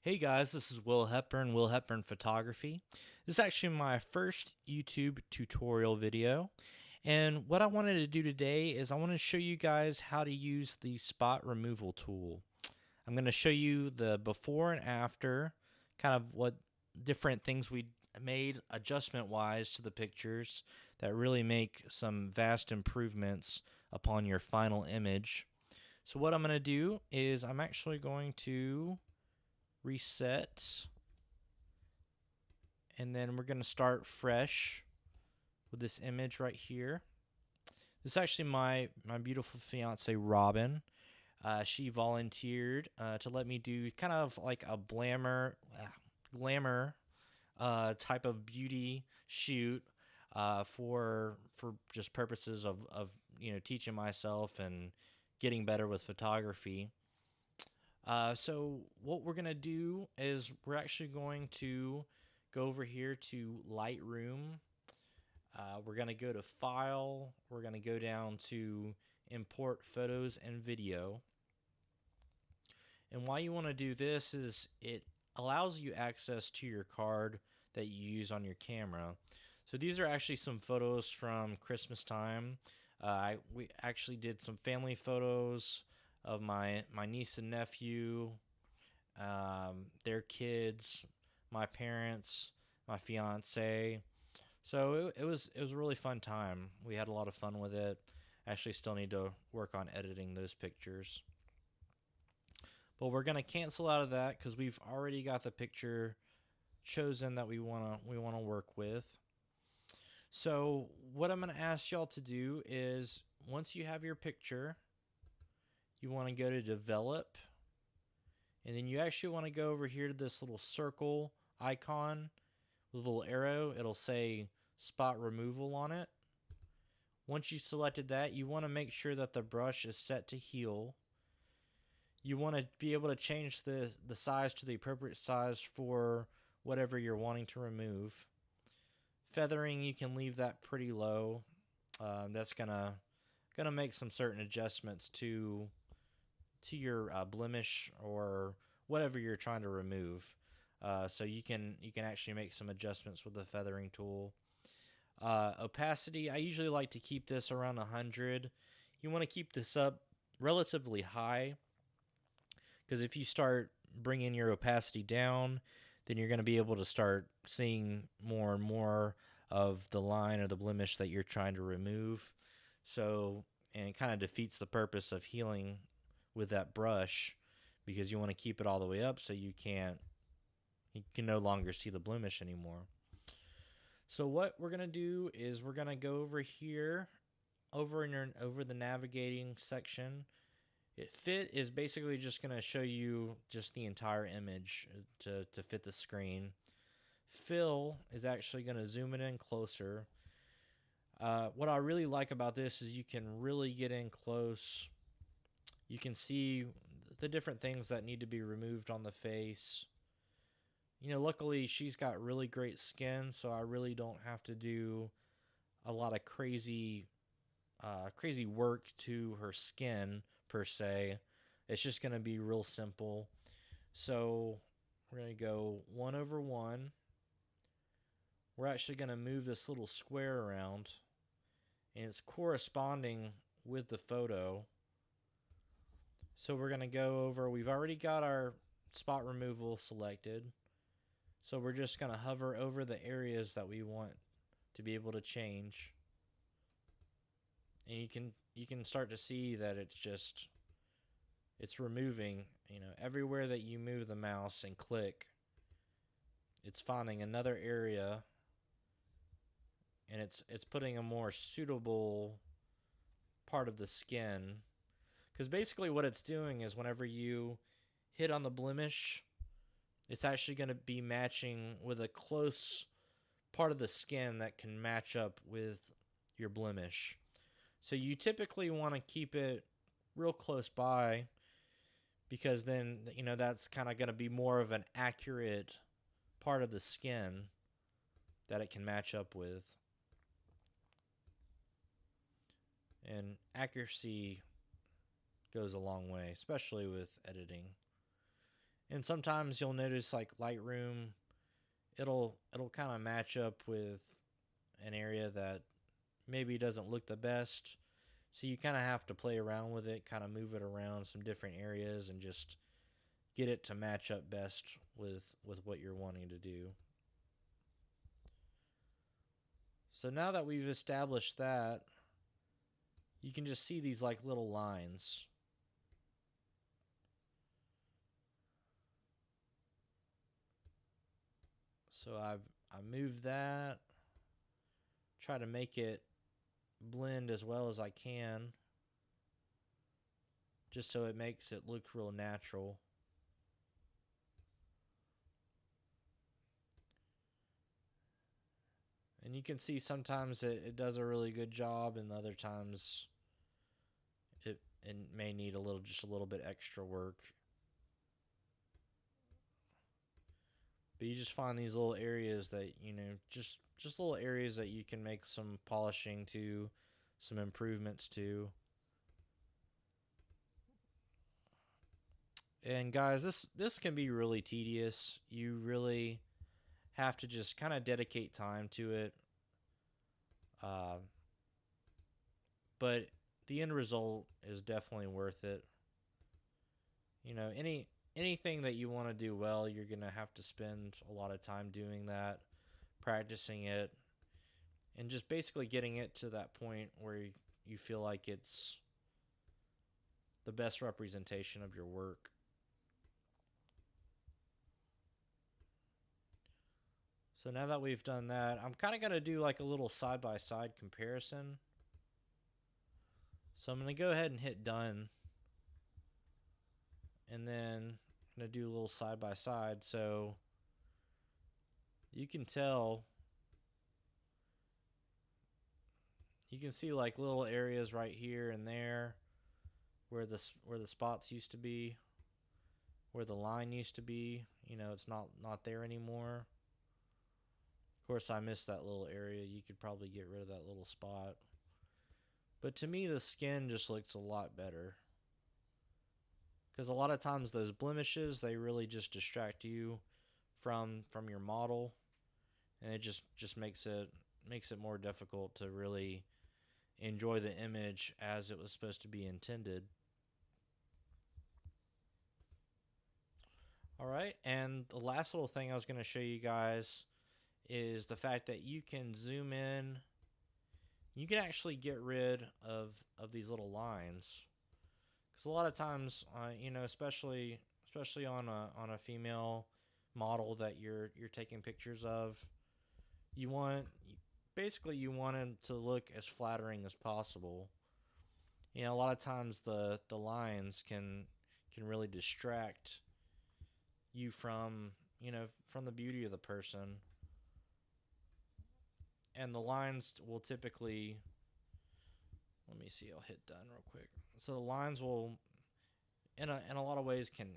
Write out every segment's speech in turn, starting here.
Hey guys, this is Will Hepburn Photography. This is actually my first YouTube tutorial video. And what I wanted to do today is I want to show you guys how to use the spot removal tool. I'm going to show you the before and after, kind of what different things we made adjustment wise to the pictures that really make some vast improvements upon your final image. So what I'm going to do is I'm actually going to reset, and then we're going to start fresh with this image right here. This is actually my beautiful fiance Robin. She volunteered to let me do kind of like a glamour type of beauty shoot for just purposes of teaching myself and getting better with photography. So what we're going to do is we're actually going to go over here to Lightroom. We're going to go to File. We're going to go down to Import Photos and Video. And why you want to do this is it allows you access to your card that you use on your camera. So these are actually some photos from Christmas time. We actually did some family photos of my niece and nephew, their kids, my parents, my fiance. So it was a really fun time. We had a lot of fun with it. Actually, still need to work on editing those pictures. But we're gonna cancel out of that because we've already got the picture chosen that we wanna work with. So what I'm gonna ask y'all to do is once you have your picture, you want to go to develop, and then you actually want to go over here to this little circle icon with a little arrow. It'll say spot removal on it. Once you've selected that, you want to make sure that the brush is set to heal. You want to be able to change the size to the appropriate size for whatever you're wanting to remove. Feathering, you can leave that pretty low. That's gonna make some certain adjustments to your blemish or whatever you're trying to remove. So you can actually make some adjustments with the feathering tool. Opacity, I usually like to keep this around 100. You want to keep this up relatively high, because if you start bringing your opacity down, then you're going to be able to start seeing more and more of the line or the blemish that you're trying to remove. So, and it kind of defeats the purpose of healing with that brush, because you want to keep it all the way up so you can no longer see the blemish anymore. So what we're gonna do is we're gonna go over here, over the navigating section. Fit is basically just gonna show you just the entire image to fit the screen. Fill is actually gonna zoom it in closer. What I really like about this is you can really get in close. You can see the different things that need to be removed on the face. Luckily she's got really great skin, so I really don't have to do a lot of crazy work to her skin per se. It's just going to be real simple. So we're going to go 1/1. We're actually going to move this little square around, and it's corresponding with the photo. So we're going to go over, we've already got our spot removal selected. So we're just going to hover over the areas that we want to be able to change. And you can start to see that it's removing, everywhere that you move the mouse and click, it's finding another area, and it's putting a more suitable part of the skin. Because basically what it's doing is whenever you hit on the blemish, it's actually going to be matching with a close part of the skin that can match up with your blemish. So you typically want to keep it real close by, because then that's kind of going to be more of an accurate part of the skin that it can match up with. And accuracy goes a long way, especially with editing. And sometimes you'll notice like Lightroom, it'll kind of match up with an area that maybe doesn't look the best. So you kind of have to play around with it, kind of move it around some different areas and just get it to match up best with what you're wanting to do. So now that we've established that, you can just see these like little lines. So I moved that, try to make it blend as well as I can, just so it makes it look real natural. And you can see sometimes it does a really good job, and other times it may need just a little bit extra work. But you just find these little areas that, just little areas that you can make some polishing to, some improvements to. And guys, this can be really tedious. You really have to just kind of dedicate time to it. But the end result is definitely worth it. Anything that you want to do well, you're going to have to spend a lot of time doing that, practicing it, and just basically getting it to that point where you feel like it's the best representation of your work. So now that we've done that, I'm kind of going to do like a little side-by-side comparison. So I'm going to go ahead and hit done. And then I'm going to do a little side-by-side. So you can tell, you can see like little areas right here and there where the spots used to be, where the line used to be. It's not there anymore. Of course, I missed that little area. You could probably get rid of that little spot. But to me, the skin just looks a lot better. Because a lot of times those blemishes, they really just distract you from your model. And it just makes it more difficult to really enjoy the image as it was supposed to be intended. Alright, and the last little thing I was going to show you guys is the fact that you can zoom in. You can actually get rid of these little lines, because a lot of times, especially on a female model that you're taking pictures of, you want it to look as flattering as possible. A lot of times the lines can really distract you from the beauty of the person. And the lines will typically, let me see, I'll hit done real quick. So the lines will, in a lot of ways, can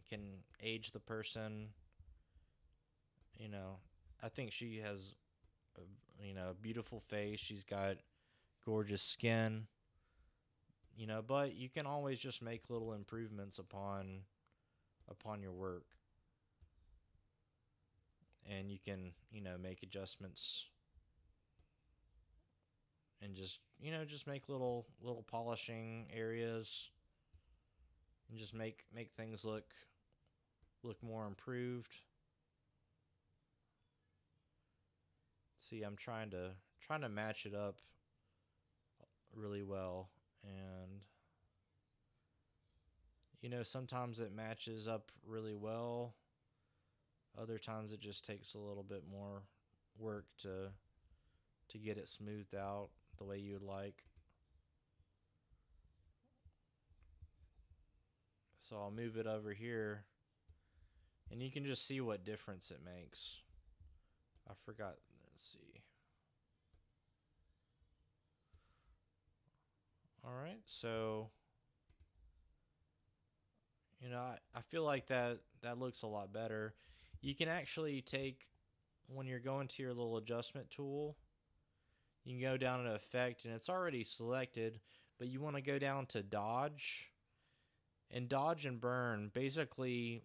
age the person. I think she has a beautiful face. She's got gorgeous skin. But you can always just make little improvements upon your work. And you can, make adjustments and just make little polishing areas and just make things look more improved. See, I'm trying to match it up really well, and sometimes it matches up really well. Other times it just takes a little bit more work to get it smoothed out the way you would like. So I'll move it over here, and you can just see what difference it makes. I forgot, let's see. Alright, so I feel like that looks a lot better. You can actually take, when you're going to your little adjustment tool, you can go down to effect, and it's already selected, but you want to go down to dodge. And dodge and burn, basically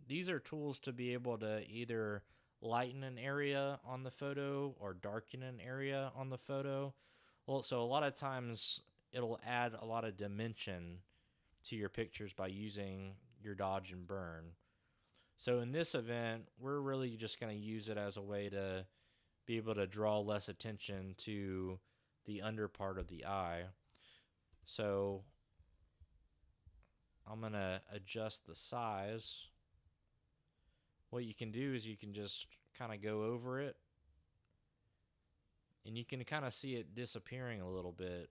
these are tools to be able to either lighten an area on the photo or darken an area on the photo. Well, so a lot of times it'll add a lot of dimension to your pictures by using your dodge and burn. So in this event, we're really just going to use it as a way to be able to draw less attention to the under part of the eye. So I'm going to adjust the size. What you can do is you can just kind of go over it, and you can kind of see it disappearing a little bit.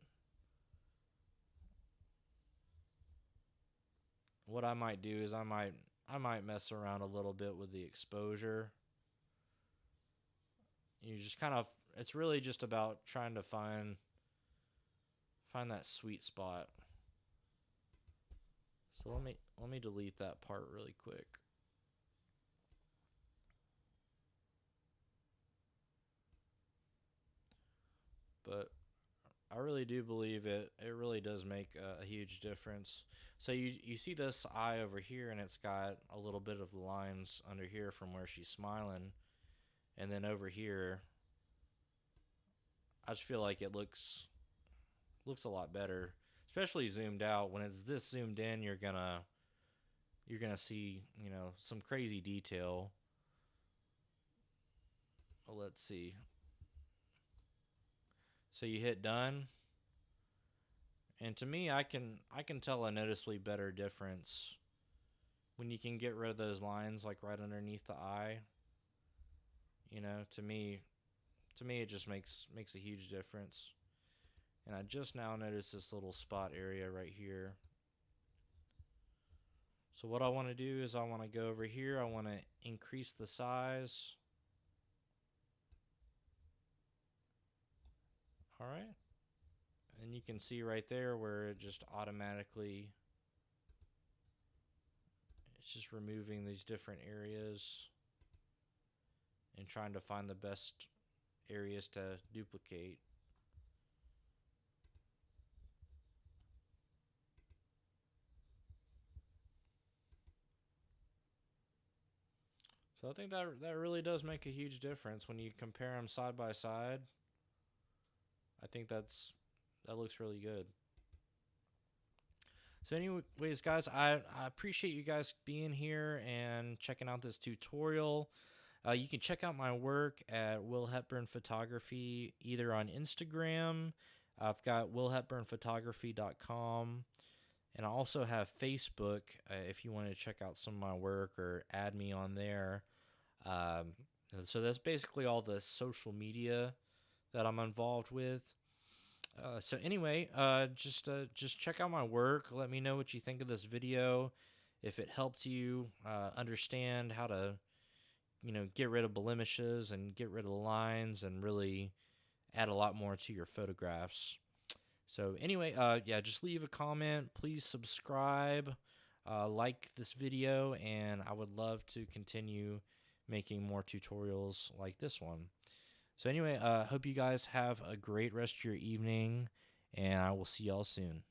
What I might do is I might mess around a little bit with the exposure. You just kind of, it's really just about trying to find that sweet spot. So let me delete that part really quick. But I really do believe it really does make a huge difference. So you see this eye over here, and it's got a little bit of the lines under here from where she's smiling, and then over here I just feel like it looks a lot better, especially zoomed out. When it's this zoomed in, you're gonna see, you know, some crazy detail. Well, let's see. So you hit done, and to me, I can tell a noticeably better difference when you can get rid of those lines like right underneath the eye. You know, to me it just makes a huge difference. And I just now noticed this little spot area right here. So what I want to do is I want to go over here. I want to increase the size. All right. And you can see right there where it just automatically, it's just removing these different areas and trying to find the best areas to duplicate. So I think that really does make a huge difference when you compare them side by side. I think that looks really good. So anyways, guys, I appreciate you guys being here and checking out this tutorial. You can check out my work at Will Hepburn Photography either on Instagram. I've got willhepburnphotography.com. And I also have Facebook if you want to check out some of my work or add me on there. So that's basically all the social media that I'm involved with. So anyway, just check out my work. Let me know what you think of this video. If it helped you understand how to, you know, get rid of blemishes and get rid of the lines and really add a lot more to your photographs. So anyway, yeah, just leave a comment. Please subscribe, like this video, and I would love to continue making more tutorials like this one. So anyway, hope you guys have a great rest of your evening, and I will see y'all soon.